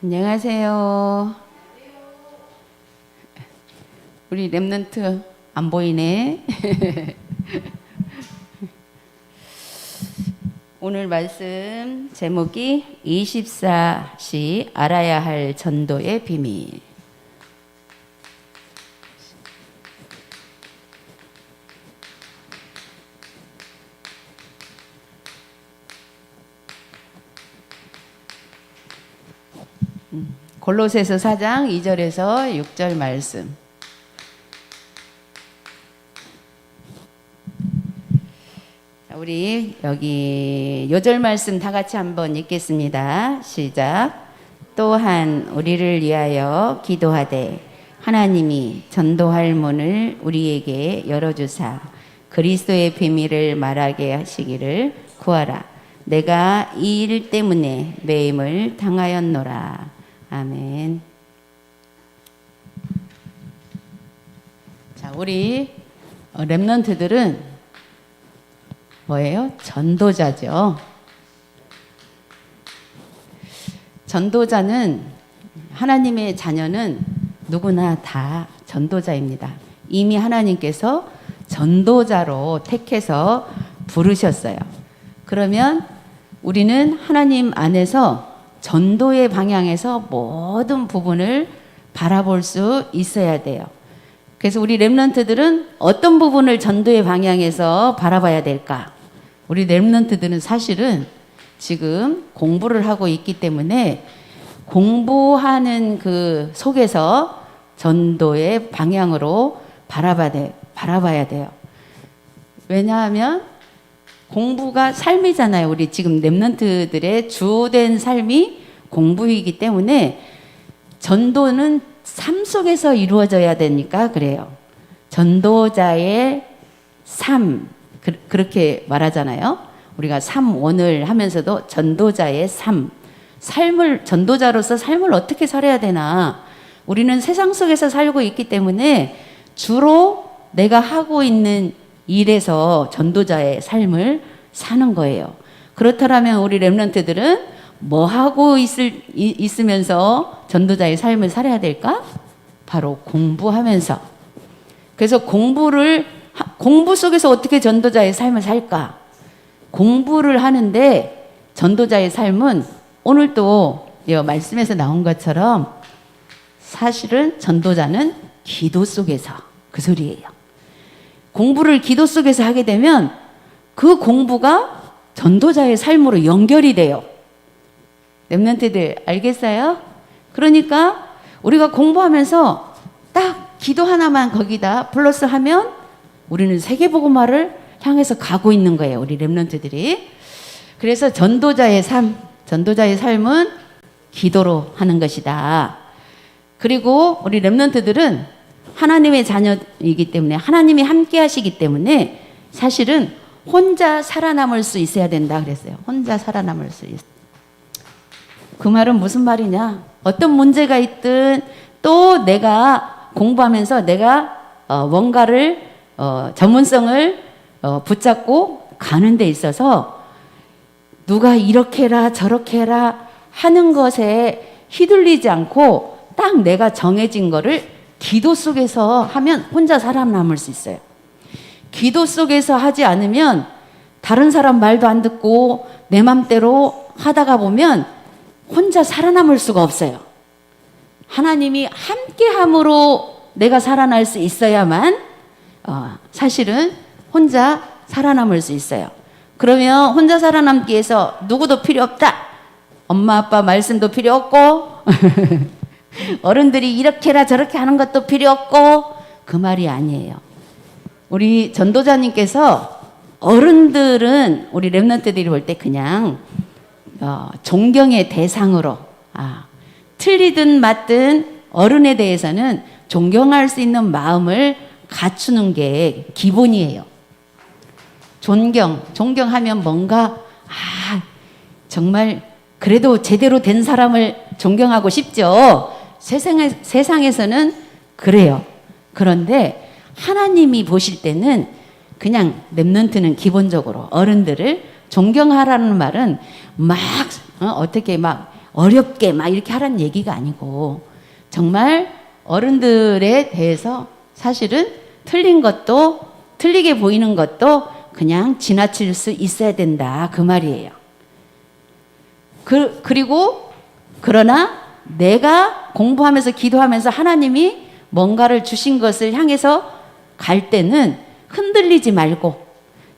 안녕하세요. 우리 랩런트 안 보이네. 오늘 말씀 제목이 24시 알아야 할 전도의 비밀. 골로새서 4장 2절에서 6절 말씀. 우리 여기 요절 말씀 다 같이 한번 읽겠습니다. 시작. 또한 우리를 위하여 기도하되 하나님이 전도할 문을 우리에게 열어주사 그리스도의 비밀을 말하게 하시기를 구하라. 내가 이 일 때문에 매임을 당하였노라. 아멘. 자, 우리 랩런트들은 뭐예요? 전도자죠. 전도자는 하나님의 자녀는 누구나 다 전도자입니다. 이미 하나님께서 전도자로 택해서 부르셨어요. 그러면 우리는 하나님 안에서 전도의 방향에서 모든 부분을 바라볼 수 있어야 돼요. 그래서 우리 랩런트들은 어떤 부분을 전도의 방향에서 바라봐야 될까? 우리 랩런트들은 사실은 지금 공부를 하고 있기 때문에 공부하는 그 속에서 전도의 방향으로 바라봐야 돼요. 왜냐하면 공부가 삶이잖아요. 우리 지금 랩런트들의 주된 삶이 공부이기 때문에 전도는 삶 속에서 이루어져야 되니까 그래요. 전도자의 삶, 그렇게 말하잖아요. 우리가 삶원을 하면서도 전도자의 삶을 전도자로서 삶을 어떻게 살아야 되나. 우리는 세상 속에서 살고 있기 때문에 주로 내가 하고 있는 일에서 전도자의 삶을 사는 거예요. 그렇다면 우리 랩런트들은 뭐 하고 있으면서 전도자의 삶을 살아야 될까? 바로 공부하면서. 그래서 공부 속에서 어떻게 전도자의 삶을 살까? 공부를 하는데 전도자의 삶은 오늘 또 말씀에서 나온 것처럼 사실은 전도자는 기도 속에서 그 소리예요. 공부를 기도 속에서 하게 되면 그 공부가 전도자의 삶으로 연결이 돼요. 랩런트들 알겠어요? 그러니까 우리가 공부하면서 딱 기도 하나만 거기다 플러스 하면 우리는 세계복음화를 향해서 가고 있는 거예요. 우리 랩런트들이. 그래서 전도자의 삶은 기도로 하는 것이다. 그리고 우리 랩런트들은 하나님의 자녀이기 때문에 하나님이 함께 하시기 때문에 사실은 혼자 살아남을 수 있어야 된다 그랬어요. 혼자 살아남을 수 있어요. 그 말은 무슨 말이냐? 어떤 문제가 있든 또 내가 공부하면서 내가 뭔가를 전문성을 붙잡고 가는 데 있어서 누가 이렇게 해라 저렇게 해라 하는 것에 휘둘리지 않고 딱 내가 정해진 거를 기도 속에서 하면 혼자 살아남을 수 있어요. 기도 속에서 하지 않으면 다른 사람 말도 안 듣고 내 맘대로 하다가 보면 혼자 살아남을 수가 없어요. 하나님이 함께함으로 내가 살아날 수 있어야만 사실은 혼자 살아남을 수 있어요. 그러면 혼자 살아남기 위해서 누구도 필요 없다. 엄마 아빠 말씀도 필요 없고 어른들이 이렇게 해라 저렇게 하는 것도 필요 없고 그 말이 아니에요. 우리 전도자님께서 어른들은 우리 랩런트들이 볼 때 그냥 존경의 대상으로 틀리든 맞든 어른에 대해서는 존경할 수 있는 마음을 갖추는 게 기본이에요. 존경하면 뭔가 정말 그래도 제대로 된 사람을 존경하고 싶죠. 세상에서는 그래요. 그런데 하나님이 보실 때는 그냥 랩런트는 기본적으로 어른들을 존경하라는 말은 어떻게 어렵게 막 이렇게 하라는 얘기가 아니고 정말 어른들에 대해서 사실은 틀린 것도 틀리게 보이는 것도 그냥 지나칠 수 있어야 된다 그 말이에요. 그리고 그러나 내가 공부하면서 기도하면서 하나님이 뭔가를 주신 것을 향해서 갈 때는 흔들리지 말고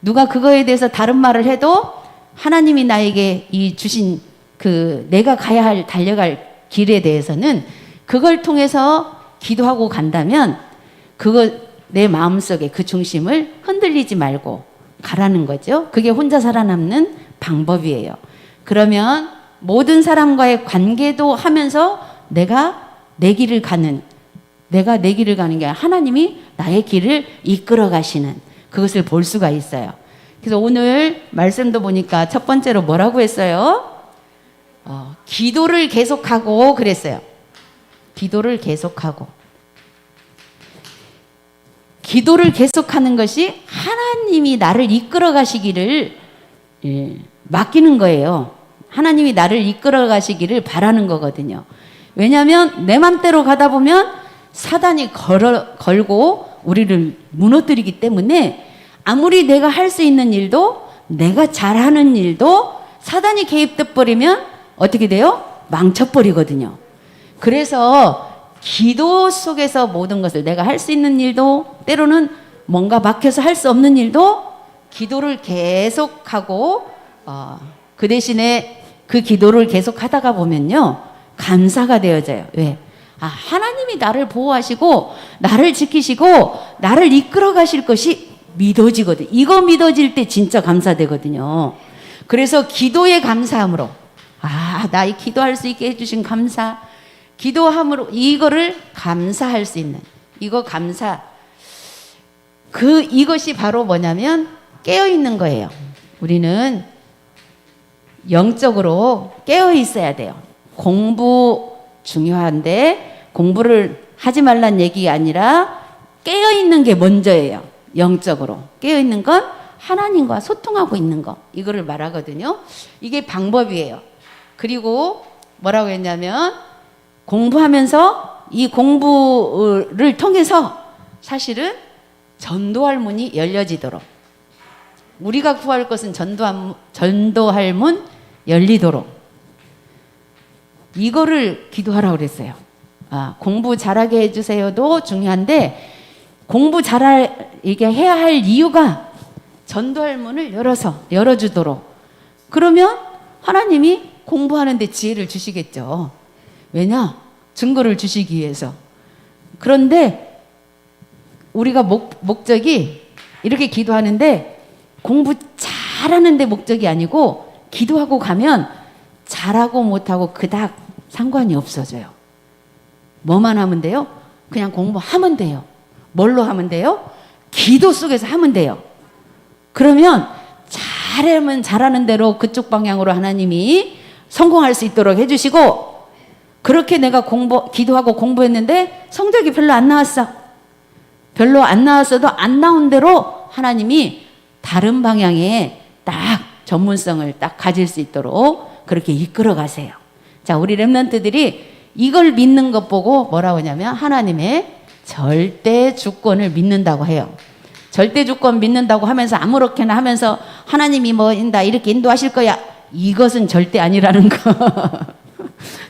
누가 그거에 대해서 다른 말을 해도 하나님이 나에게 이 주신 그 내가 가야 할 달려갈 길에 대해서는 그걸 통해서 기도하고 간다면 그거 내 마음속에 그 중심을 흔들리지 말고 가라는 거죠. 그게 혼자 살아남는 방법이에요. 그러면 모든 사람과의 관계도 하면서 내가 내 길을 가는 게 아니라 하나님이 나의 길을 이끌어 가시는 그것을 볼 수가 있어요. 그래서 오늘 말씀도 보니까 첫 번째로 뭐라고 했어요? 기도를 계속하고 그랬어요. 기도를 계속하고. 기도를 계속하는 것이 하나님이 나를 이끌어 가시기를 맡기는 거예요. 하나님이 나를 이끌어 가시기를 바라는 거거든요. 왜냐하면 내 맘대로 가다 보면 사단이 걸고 우리를 무너뜨리기 때문에 아무리 내가 할 수 있는 일도 내가 잘하는 일도 사단이 개입돼 버리면 어떻게 돼요? 망쳐버리거든요. 그래서 기도 속에서 모든 것을 내가 할 수 있는 일도 때로는 뭔가 막혀서 할 수 없는 일도 기도를 계속하고 그 대신에 그 기도를 계속 하다가 보면요 감사가 되어져요. 왜? 하나님이 나를 보호하시고 나를 지키시고 나를 이끌어 가실 것이 믿어지거든. 이거 믿어질 때 진짜 감사되거든요. 그래서 기도의 감사함으로 나 이 기도할 수 있게 해주신 감사, 기도함으로 이거를 감사할 수 있는 이거 감사. 이것이 바로 뭐냐면 깨어 있는 거예요. 우리는 영적으로 깨어 있어야 돼요. 공부 중요한데 공부를 하지 말란 얘기가 아니라 깨어 있는 게 먼저예요. 영적으로 깨어 있는 건 하나님과 소통하고 있는 거 이거를 말하거든요. 이게 방법이에요. 그리고 뭐라고 했냐면 공부하면서 이 공부를 통해서 사실은 전도할 문이 열려지도록 우리가 구할 것은 전도할 문 열리도록 이거를 기도하라고 그랬어요. 공부 잘하게 해주세요도 중요한데 공부 이게 해야 할 이유가 전도할 문을 열어주도록. 그러면 하나님이 공부하는데 지혜를 주시겠죠. 왜냐? 증거를 주시기 위해서. 그런데 우리가 목적이 이렇게 기도하는데 공부 잘하는데 목적이 아니고 기도하고 가면 잘하고 못하고 그닥 상관이 없어져요. 뭐만 하면 돼요? 그냥 공부하면 돼요. 뭘로 하면 돼요? 기도 속에서 하면 돼요. 그러면 잘하면 잘하는 대로 그쪽 방향으로 하나님이 성공할 수 있도록 해주시고 그렇게 내가 기도하고 공부했는데 성적이 별로 안 나왔어. 별로 안 나왔어도 안 나온 대로 하나님이 다른 방향에 딱 전문성을 딱 가질 수 있도록 그렇게 이끌어 가세요. 자, 우리 렘넌트들이 이걸 믿는 것 보고 뭐라고 하냐면 하나님의 절대 주권을 믿는다고 해요. 절대 주권 믿는다고 하면서 아무렇게나 하면서 하나님이 이렇게 인도하실 거야. 이것은 절대 아니라는 거.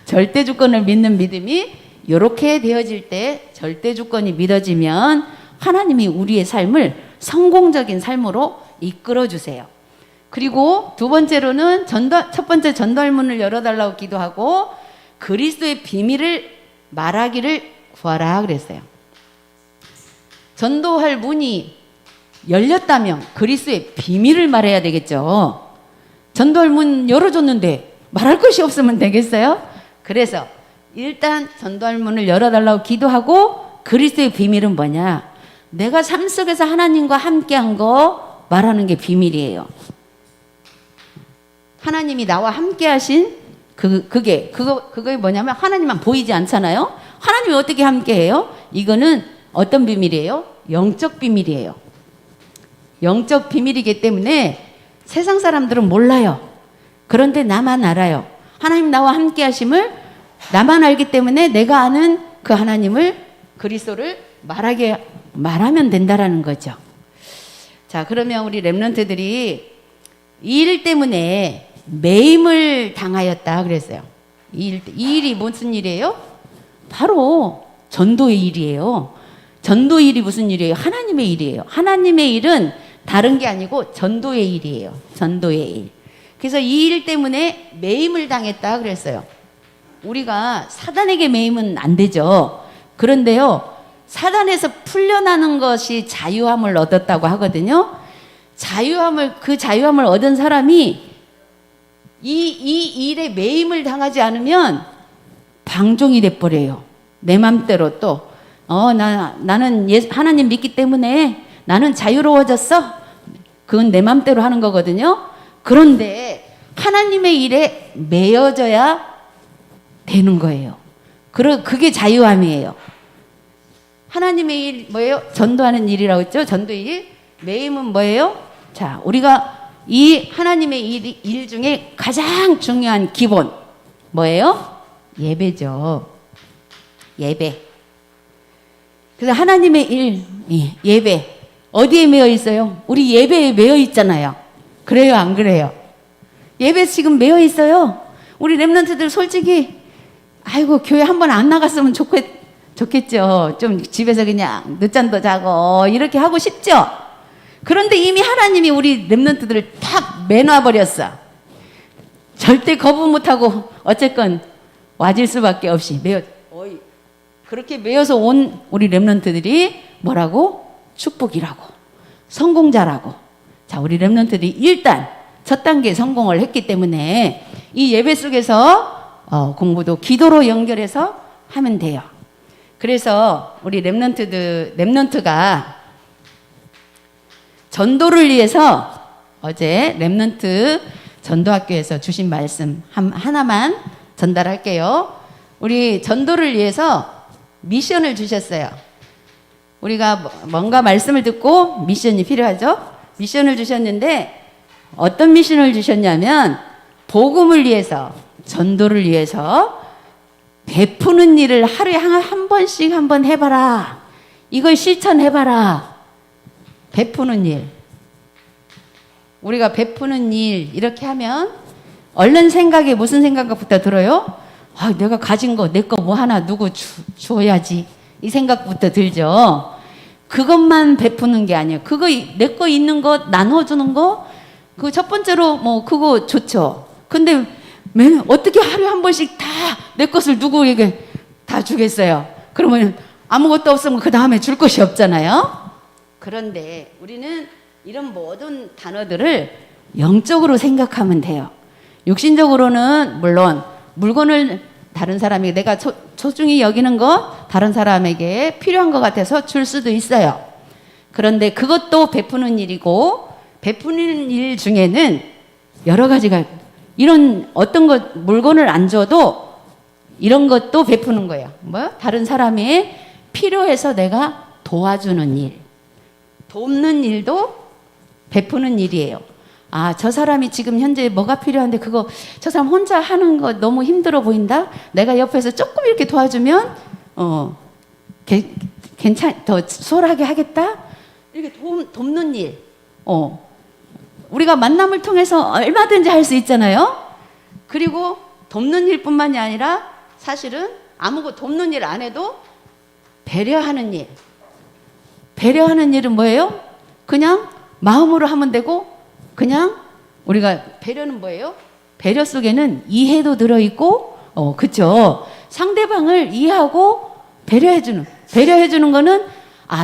절대 주권을 믿는 믿음이 이렇게 되어질 때 절대 주권이 믿어지면 하나님이 우리의 삶을 성공적인 삶으로 이끌어 주세요. 그리고 두 번째로는 첫 번째 전도할 문을 열어달라고 기도하고 그리스도의 비밀을 말하기를 구하라 그랬어요. 전도할 문이 열렸다면 그리스도의 비밀을 말해야 되겠죠. 전도할 문 열어줬는데 말할 것이 없으면 되겠어요? 그래서 일단 전도할 문을 열어달라고 기도하고 그리스도의 비밀은 뭐냐? 내가 삶 속에서 하나님과 함께한 거 말하는 게 비밀이에요. 하나님이 나와 함께하신 그게 뭐냐면 하나님만 보이지 않잖아요. 하나님이 어떻게 함께해요? 이거는 어떤 비밀이에요? 영적 비밀이에요. 영적 비밀이기 때문에 세상 사람들은 몰라요. 그런데 나만 알아요. 하나님 나와 함께 하심을 나만 알기 때문에 내가 아는 그 하나님을 그리스도를 말하면 된다라는 거죠. 자, 그러면 우리 렘넌트들이 이 일 때문에 매임을 당하였다 그랬어요. 이 일이 무슨 일이에요? 바로 전도의 일이에요. 전도의 일이 무슨 일이에요? 하나님의 일이에요. 하나님의 일은 다른 게 아니고 전도의 일이에요. 전도의 일. 그래서 이 일 때문에 매임을 당했다 그랬어요. 우리가 사단에게 매임은 안 되죠. 그런데요, 사단에서 풀려나는 것이 자유함을 얻었다고 하거든요. 그 자유함을 얻은 사람이 이 일에 매임을 당하지 않으면 방종이 돼버려요. 내 맘대로 또, 나는 하나님 믿기 때문에 나는 자유로워졌어. 그건 내 맘대로 하는 거거든요. 그런데 하나님의 일에 매여져야 되는 거예요. 그게 자유함이에요. 하나님의 일 뭐예요? 전도하는 일이라고 했죠. 전도의 일. 매임은 뭐예요? 자, 우리가 이 하나님의 일 중에 가장 중요한 기본 뭐예요? 예배죠. 예배. 그래서 하나님의 일, 예배. 어디에 매여 있어요? 우리 예배에 매여 있잖아요. 그래요, 안 그래요? 예배 지금 매여 있어요. 우리 렘넌트들 솔직히 아이고 교회 한번 안 나갔으면 좋겠죠. 좀 집에서 그냥 늦잠도 자고 이렇게 하고 싶죠. 그런데 이미 하나님이 우리 렘넌트들을 탁 매놔버렸어. 절대 거부 못하고 어쨌건 와질 수밖에 없이 그렇게 매여서 온 우리 렘넌트들이 뭐라고? 축복이라고, 성공자라고. 자, 우리 렘넌트들이 일단 첫 단계 성공을 했기 때문에 이 예배 속에서 공부도 기도로 연결해서 하면 돼요. 그래서 우리 렘넌트가 전도를 위해서 어제 렘넌트 전도학교에서 주신 말씀 하나만 전달할게요. 우리 전도를 위해서 미션을 주셨어요. 우리가 뭔가 말씀을 듣고 미션이 필요하죠. 미션을 주셨는데 어떤 미션을 주셨냐면 복음을 위해서, 전도를 위해서 베푸는 일을 하루에 한 번씩 한번 해봐라. 이걸 실천해봐라. 베푸는 일. 우리가 베푸는 일 이렇게 하면 얼른 생각에 무슨 생각부터 들어요? 내가 가진 거, 내 거 뭐 하나 누구 줘야지. 이 생각부터 들죠. 그것만 베푸는 게 아니에요. 그거 내 거 있는 거 나눠주는 거, 그 첫 번째로 뭐 그거 좋죠. 근데 어떻게 하루에 한 번씩 다 내 것을 누구에게 다 주겠어요? 그러면 아무것도 없으면 그 다음에 줄 것이 없잖아요. 그런데 우리는 이런 모든 단어들을 영적으로 생각하면 돼요. 육신적으로는 물론 물건을 다른 사람에게 내가 소중히 여기는 거 다른 사람에게 필요한 것 같아서 줄 수도 있어요. 그런데 그것도 베푸는 일이고, 베푸는 일 중에는 여러 가지가, 이런 어떤 것 물건을 안 줘도 이런 것도 베푸는 거예요. 다른 사람이 필요해서 내가 도와주는 일, 돕는 일도 베푸는 일이에요. 저 사람이 지금 현재 뭐가 필요한데 저 사람 혼자 하는 거 너무 힘들어 보인다? 내가 옆에서 조금 이렇게 도와주면 더 수월하게 하겠다? 이렇게 돕는 일. 우리가 만남을 통해서 얼마든지 할 수 있잖아요. 그리고 돕는 일뿐만이 아니라 사실은 돕는 일 안 해도 배려하는 일. 배려하는 일은 뭐예요? 그냥 마음으로 하면 되고, 그냥 우리가 배려는 뭐예요? 배려 속에는 이해도 들어있고, 그쵸? 상대방을 이해하고 배려해주는 거는,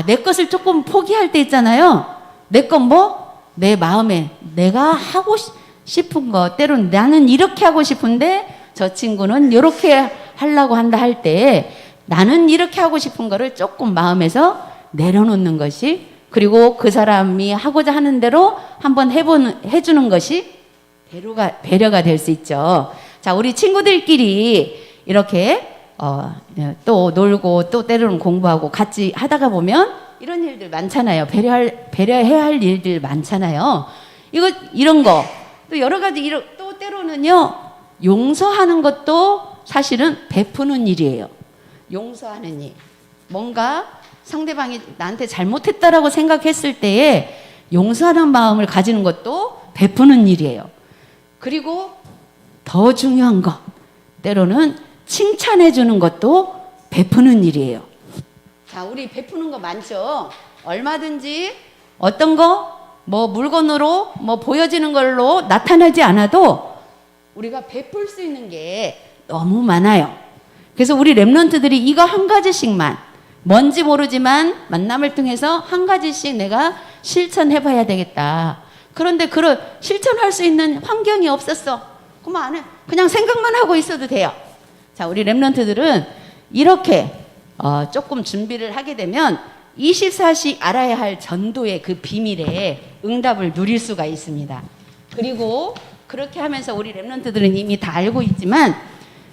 내 것을 조금 포기할 때 있잖아요. 내 건 내 마음에 내가 하고 싶은 거, 때로는 나는 이렇게 하고 싶은데 저 친구는 이렇게 하려고 한다 할 때 나는 이렇게 하고 싶은 거를 조금 마음에서 내려놓는 것이, 그리고 그 사람이 하고자 하는 대로 한번 해주는 것이 배려가 될 수 있죠. 자, 우리 친구들끼리 이렇게 또 놀고 또 때로는 공부하고 같이 하다가 보면 이런 일들 많잖아요. 배려해야 할 일들 많잖아요. 이런 거 또 여러 가지 또 때로는요, 용서하는 것도 사실은 베푸는 일이에요. 용서하는 일. 뭔가 상대방이 나한테 잘못했다라고 생각했을 때에 용서하는 마음을 가지는 것도 베푸는 일이에요. 그리고 더 중요한 거, 때로는 칭찬해 주는 것도 베푸는 일이에요. 자, 우리 베푸는 거 많죠? 얼마든지 어떤 거, 뭐 물건으로 뭐 보여지는 걸로 나타나지 않아도 우리가 베풀 수 있는 게 너무 많아요. 그래서 우리 랩런트들이 이거 한 가지씩만, 뭔지 모르지만 만남을 통해서 한 가지씩 내가 실천해 봐야 되겠다. 그런데 그런 실천할 수 있는 환경이 없었어. 그럼 안 해. 그냥 생각만 하고 있어도 돼요. 자, 우리 랩런트들은 이렇게 조금 준비를 하게 되면 24시 알아야 할 전도의 그 비밀에 응답을 누릴 수가 있습니다. 그리고 그렇게 하면서 우리 랩런트들은 이미 다 알고 있지만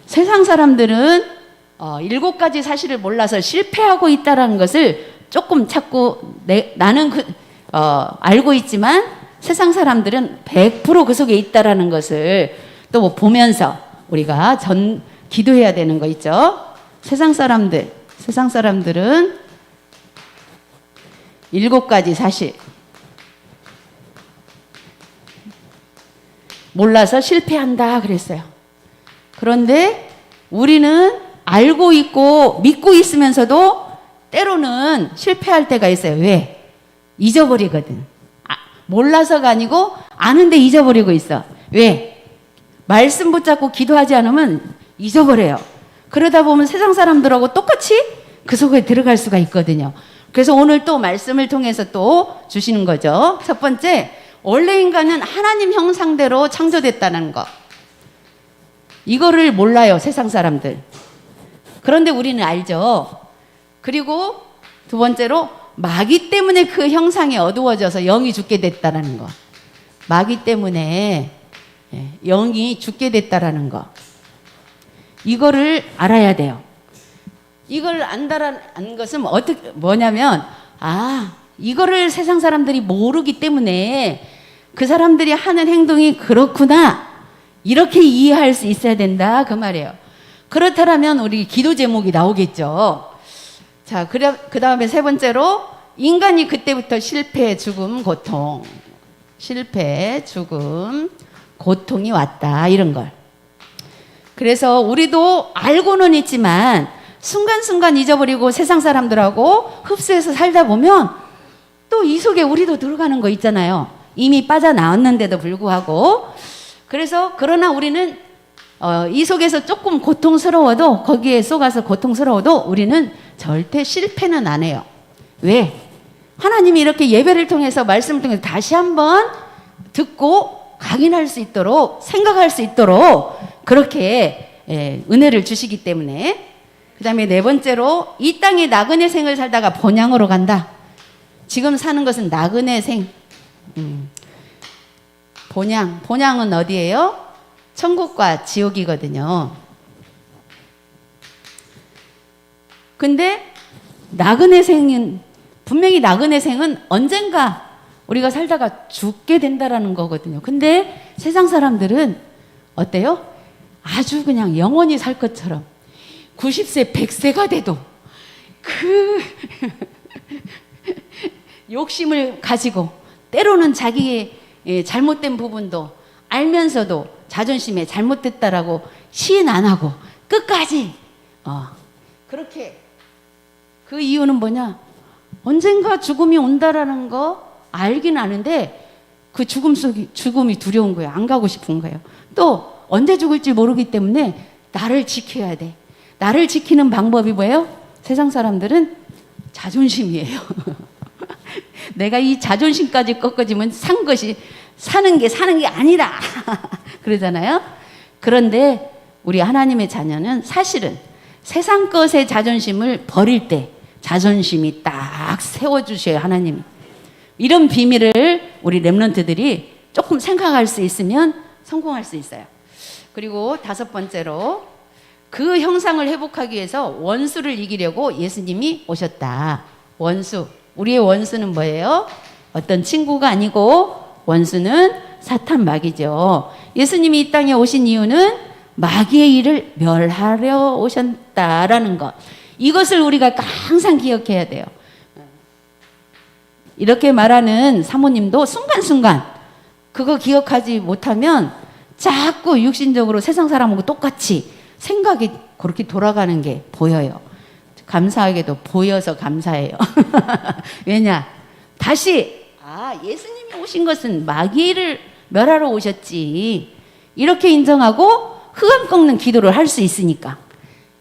세상 사람들은 7가지 사실을 몰라서 실패하고 있다는 것을 조금 자꾸 나는 알고 있지만 세상 사람들은 100% 그 속에 있다는 것을 또 뭐 보면서 우리가 기도해야 되는 거 있죠. 세상 사람들은 7가지 사실 몰라서 실패한다 그랬어요. 그런데 우리는 알고 있고 믿고 있으면서도 때로는 실패할 때가 있어요. 왜? 잊어버리거든. 몰라서가 아니고 아는데 잊어버리고 있어. 왜? 말씀 붙잡고 기도하지 않으면 잊어버려요. 그러다 보면 세상 사람들하고 똑같이 그 속에 들어갈 수가 있거든요. 그래서 오늘 또 말씀을 통해서 또 주시는 거죠. 첫 번째, 원래 인간은 하나님 형상대로 창조됐다는 거. 이거를 몰라요, 세상 사람들. 그런데 우리는 알죠. 그리고 두 번째로 마귀 때문에 그 형상이 어두워져서 영이 죽게 됐다는 거. 마귀 때문에 영이 죽게 됐다라는 거. 이거를 알아야 돼요. 이걸 안다라는 것은 뭐냐면 이거를 세상 사람들이 모르기 때문에 그 사람들이 하는 행동이 그렇구나 이렇게 이해할 수 있어야 된다 그 말이에요. 그렇다면 우리 기도 제목이 나오겠죠. 자, 그 다음에 세 번째로 인간이 그때부터 실패, 죽음, 고통, 실패, 죽음, 고통이 왔다 이런 걸. 그래서 우리도 알고는 있지만 순간순간 잊어버리고 세상 사람들하고 흡수해서 살다 보면 또 이 속에 우리도 들어가는 거 있잖아요. 이미 빠져나왔는데도 불구하고. 그래서 그러나 우리는 이 속에서 조금 고통스러워도 거기에 속아서 고통스러워도 우리는 절대 실패는 안 해요. 왜? 하나님이 이렇게 예배를 통해서 말씀을 통해서 다시 한번 듣고 각인할 수 있도록 생각할 수 있도록 그렇게 은혜를 주시기 때문에. 그 다음에 네 번째로 이 땅에 나그네 생을 살다가 본향으로 간다. 지금 사는 것은 나그네 생. 본향은 어디예요? 천국과 지옥이거든요. 근데 나그네 생은 분명히 나그네 생은 언젠가 우리가 살다가 죽게 된다라는 거거든요. 근데 세상 사람들은 어때요? 아주 그냥 영원히 살 것처럼 90세, 100세가 돼도 그 욕심을 가지고 때로는 자기의 잘못된 부분도 알면서도 자존심에 잘못됐다라고 시인 안 하고 끝까지 그렇게. 그 이유는 뭐냐? 언젠가 죽음이 온다라는 거 알긴 아는데 그 죽음이 두려운 거예요. 안 가고 싶은 거예요. 또 언제 죽을지 모르기 때문에 나를 지켜야 돼. 나를 지키는 방법이 뭐예요? 세상 사람들은 자존심이에요. 내가 이 자존심까지 꺾어지면 사는 게 아니라 그러잖아요. 그런데 우리 하나님의 자녀는 사실은 세상 것의 자존심을 버릴 때 자존심이 딱 세워주셔요, 하나님이. 이런 비밀을 우리 랩런트들이 조금 생각할 수 있으면 성공할 수 있어요. 그리고 다섯 번째로 그 형상을 회복하기 위해서 원수를 이기려고 예수님이 오셨다. 원수. 우리의 원수는 뭐예요? 어떤 친구가 아니고 원수는 사탄 마귀죠. 예수님이 이 땅에 오신 이유는 마귀의 일을 멸하려 오셨다라는 것. 이것을 우리가 항상 기억해야 돼요. 이렇게 말하는 사모님도 순간순간 그거 기억하지 못하면 자꾸 육신적으로 세상 사람하고 똑같이 생각이 그렇게 돌아가는 게 보여요. 감사하게도 보여서 감사해요. 왜냐? 다시 예수님이 오신 것은 마귀를 멸하러 오셨지. 이렇게 인정하고 흑암 꺾는 기도를 할 수 있으니까.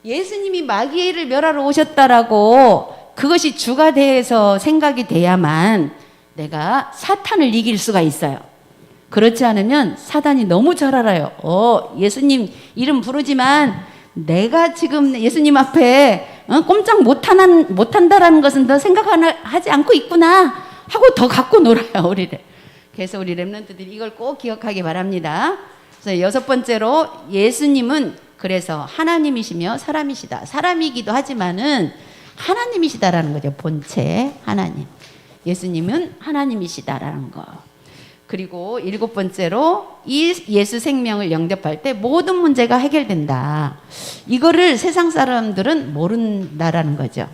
예수님이 마귀를 멸하러 오셨다라고 그것이 주가 돼서 생각이 돼야만 내가 사탄을 이길 수가 있어요. 그렇지 않으면 사단이 너무 잘 알아요. 예수님 이름 부르지만 내가 지금 예수님 앞에 꼼짝 못한다라는 것은 너 생각하지 않고 있구나 하고 더 갖고 놀아요, 우리를. 그래서 우리 렘넌트들이 이걸 꼭 기억하기 바랍니다. 그래서 6번째로 예수님은 그래서 하나님이시며 사람이시다. 사람이기도 하지만은 하나님이시다라는 거죠. 본체 하나님. 예수님은 하나님이시다라는 거. 그리고 7번째로 이 예수 생명을 영접할 때 모든 문제가 해결된다. 이거를 세상 사람들은 모른다라는 거죠.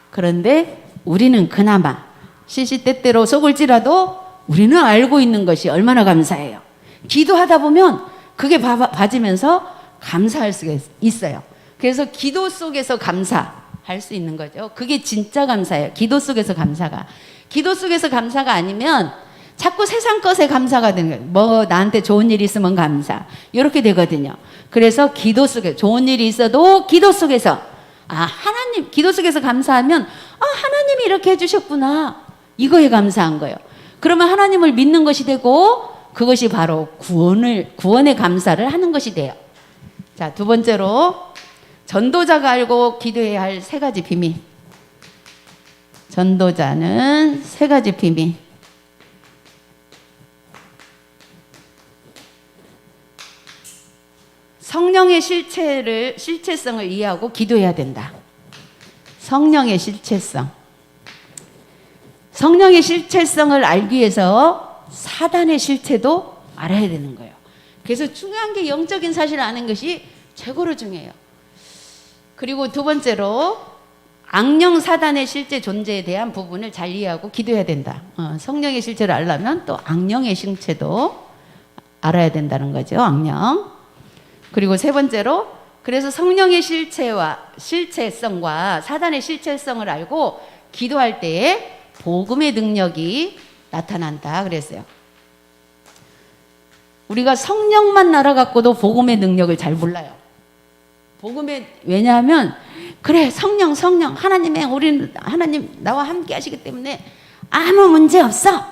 그런데 우리는 그나마 시시때때로 속을지라도 우리는 알고 있는 것이 얼마나 감사해요. 기도하다 보면 그게 봐지면서 감사할 수가 있어요. 그래서 기도 속에서 감사할 수 있는 거죠. 그게 진짜 감사예요. 기도 속에서 감사가. 기도 속에서 감사가 아니면 자꾸 세상 것에 감사가 되는 거예요. 뭐 나한테 좋은 일이 있으면 감사. 이렇게 되거든요. 그래서 기도 속에 좋은 일이 있어도 기도 속에서 하나님 기도 속에서 감사하면 하나님이 이렇게 해주셨구나. 이거에 감사한 거예요. 그러면 하나님을 믿는 것이 되고 그것이 바로 구원의 감사를 하는 것이 돼요. 자, 2번째로 전도자가 알고 기도해야 할 3가지 비밀. 전도자는 3가지 비밀. 성령의 실체성을 이해하고 기도해야 된다. 성령의 실체성. 성령의 실체성을 알기 위해서 사단의 실체도 알아야 되는 거예요. 그래서 중요한 게 영적인 사실을 아는 것이 최고로 중요해요. 그리고 2번째로 악령 사단의 실제 존재에 대한 부분을 잘 이해하고 기도해야 된다. 성령의 실체를 알려면 또 악령의 실체도 알아야 된다는 거죠. 악령. 그리고 3번째로 그래서 성령의 실체성과 사단의 실체성을 알고 기도할 때에 복음의 능력이 나타난다 그랬어요. 우리가 성령만 알아갖고도 복음의 능력을 잘 몰라요. 왜냐하면 그래 성령 하나님 나와 함께 하시기 때문에 아무 문제 없어.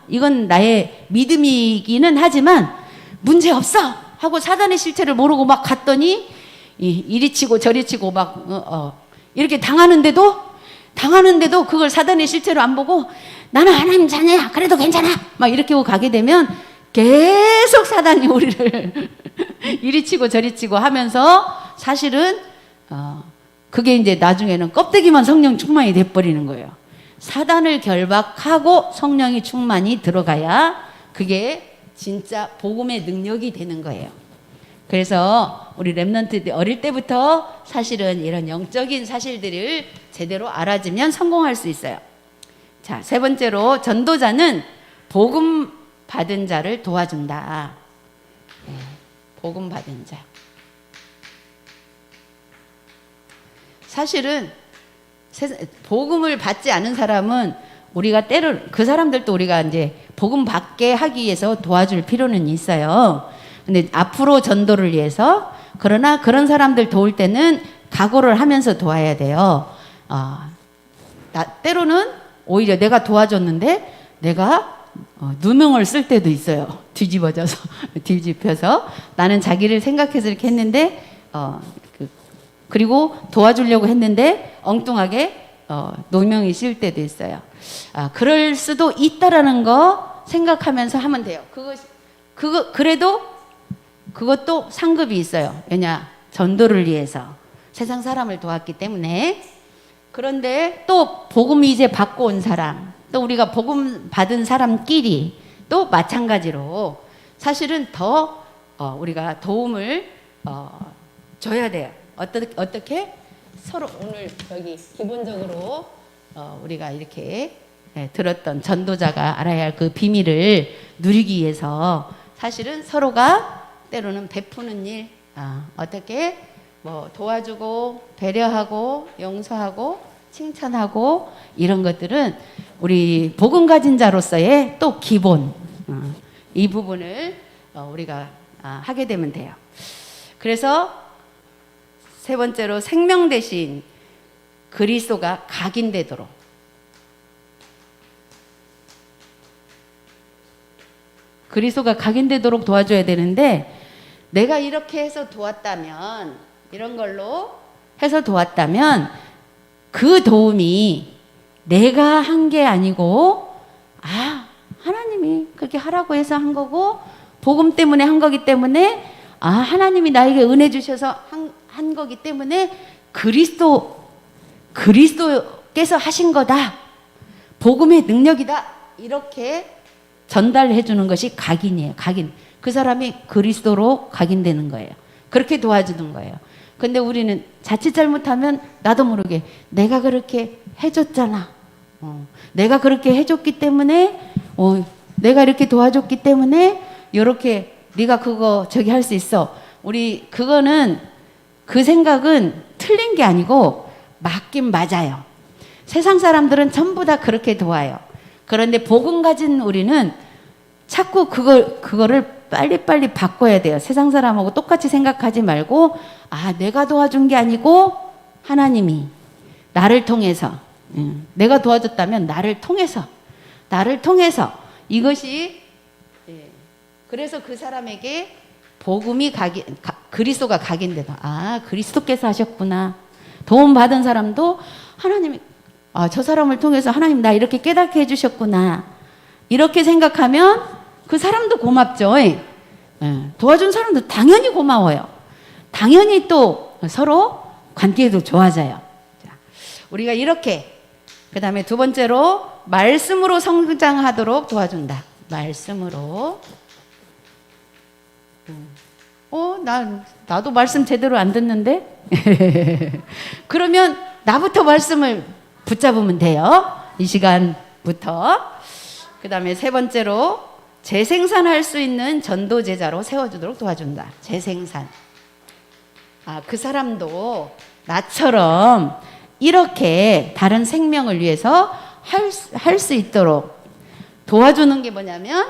이건 나의 믿음이기는 하지만 문제 없어 하고 사단의 실체를 모르고 막 갔더니 이리 치고 저리 치고 막 이렇게 당하는데도 그걸 사단의 실체로 안 보고 나는 하나님 자녀야 그래도 괜찮아 막 이렇게 하고 가게 되면 계속 사단이 우리를 이리 치고 저리 치고 하면서 사실은 그게 이제 나중에는 껍데기만 성령 충만이 돼버리는 거예요. 사단을 결박하고 성령이 충만이 들어가야 그게 진짜 복음의 능력이 되는 거예요. 그래서 우리 렘넌트들 어릴 때부터 사실은 이런 영적인 사실들을 제대로 알아주면 성공할 수 있어요. 자, 3번째로 전도자는 복음 받은 자를 도와준다. 복음 받은 자. 사실은 복음을 받지 않은 사람은 우리가 그 사람들도 우리가 이제 복음 받게 하기 위해서 도와줄 필요는 있어요. 근데 앞으로 전도를 위해서 그러나 그런 사람들 도울 때는 각오를 하면서 도와야 돼요. 때로는 오히려 내가 도와줬는데 내가 누명을 쓸 때도 있어요. 뒤집혀서 나는 자기를 생각해서 이렇게 했는데 그리고 도와주려고 했는데 엉뚱하게 누명이 쓸 때도 있어요. 그럴 수도 있다라는 거 생각하면서 하면 돼요. 그래도 그것도 상급이 있어요. 왜냐? 전도를 위해서 세상 사람을 도왔기 때문에. 그런데 또 복음이 이제 받고 온 사람, 또 우리가 복음 받은 사람끼리 또 마찬가지로 사실은 더 우리가 도움을 줘야 돼요. 어떻게? 서로 오늘 여기 기본적으로 우리가 이렇게 들었던 전도자가 알아야 할 그 비밀을 누리기 위해서 사실은 서로가 때로는 베푸는 일, 어떻게 뭐 도와주고 배려하고 용서하고 칭찬하고 이런 것들은 우리 복음 가진 자로서의 또 기본, 이 부분을 우리가 하게 되면 돼요. 그래서 세 번째로 생명 대신 그리스도가 각인되도록, 그리스도가 각인되도록 도와줘야 되는데, 내가 이렇게 해서 도왔다면, 이런 걸로 해서 도왔다면 그 도움이 내가 한 게 아니고 하나님이 그렇게 하라고 해서 한 거고 복음 때문에 한 거기 때문에 하나님이 나에게 은혜 주셔서 한 거기 때문에 그리스도께서 하신 거다, 복음의 능력이다, 이렇게 전달해 주는 것이 각인이에요. 각인. 그 사람이 그리스도로 각인되는 거예요. 그렇게 도와주는 거예요. 근데 우리는 자칫 잘못하면 나도 모르게 내가 그렇게 해줬잖아, 내가 그렇게 해줬기 때문에, 내가 이렇게 도와줬기 때문에 이렇게 네가 그거 저기 할 수 있어. 우리 그거는, 그 생각은 틀린 게 아니고 맞긴 맞아요. 세상 사람들은 전부 다 그렇게 도와요. 그런데 복음 가진 우리는 자꾸 그거를 빨리빨리 바꿔야 돼요. 세상 사람하고 똑같이 생각하지 말고, 내가 도와준 게 아니고 하나님이 나를 통해서, 내가 도와줬다면 나를 통해서 이것이, 그래서 그 사람에게 복음이 그리스도가 각인되다. 그리스도께서 하셨구나. 도움받은 사람도 하나님이, 저 사람을 통해서 하나님 나 이렇게 깨닫게 해주셨구나, 이렇게 생각하면 그 사람도 고맙죠. 도와준 사람도 당연히 고마워요. 당연히 또 서로 관계도 좋아져요. 우리가 이렇게, 그 다음에 두 번째로 말씀으로 성장하도록 도와준다. 말씀으로. 나도 말씀 제대로 안 듣는데? 그러면 나부터 말씀을 붙잡으면 돼요. 이 시간부터. 그 다음에 세 번째로 재생산할 수 있는 전도제자로 세워주도록 도와준다. 재생산. 그 사람도 나처럼 이렇게 다른 생명을 위해서 할 수 있도록 도와주는 게 뭐냐면,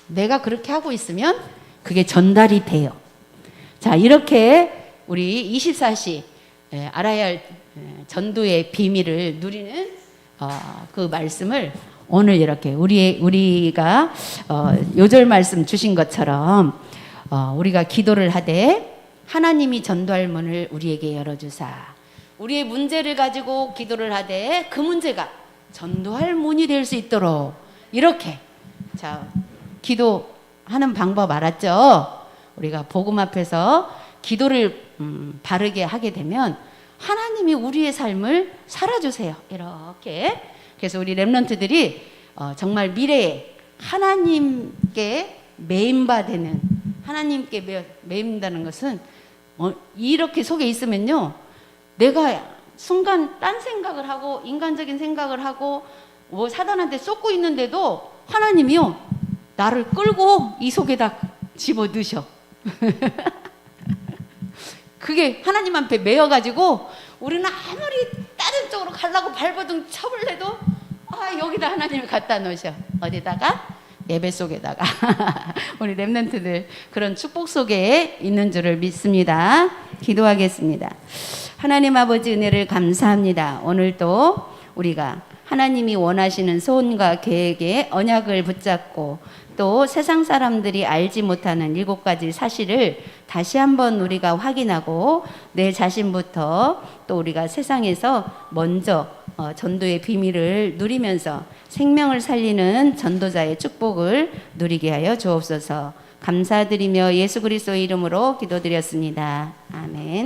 내가 그렇게 하고 있으면 그게 전달이 돼요. 자, 이렇게 우리 24시 알아야 할 전도의 비밀을 누리는 그 말씀을 오늘 이렇게 우리가 요절 말씀 주신 것처럼 우리가 기도를 하되 하나님이 전도할 문을 우리에게 열어주사, 우리의 문제를 가지고 기도를 하되 그 문제가 전도할 문이 될 수 있도록, 이렇게. 자, 기도하는 방법 알았죠? 우리가 복음 앞에서 기도를 바르게 하게 되면 하나님이 우리의 삶을 살아주세요. 이렇게. 그래서 우리 렘넌트들이 정말 미래에 하나님께 매임받는, 하나님께 매임다는 것은 이렇게 속에 있으면요, 내가 순간 딴 생각을 하고 인간적인 생각을 하고 사단한테 쏟고 있는데도 하나님이요, 나를 끌고 이 속에다 집어넣으셔. 그게 하나님 앞에 매여가지고 우리는 아무리 다른 쪽으로 가려고 발버둥 첩을 해도 여기다 하나님을 갖다 놓으셔. 어디다가? 예배 속에다가. 우리 렘넌트들 그런 축복 속에 있는 줄을 믿습니다. 기도하겠습니다. 하나님 아버지, 은혜를 감사합니다. 오늘도 우리가 하나님이 원하시는 소원과 계획에 언약을 붙잡고 또 세상 사람들이 알지 못하는 7가지 사실을 다시 한번 우리가 확인하고 내 자신부터 또 우리가 세상에서 먼저 전도의 비밀을 누리면서 생명을 살리는 전도자의 축복을 누리게 하여 주옵소서. 감사드리며 예수 그리스도의 이름으로 기도드렸습니다. 아멘.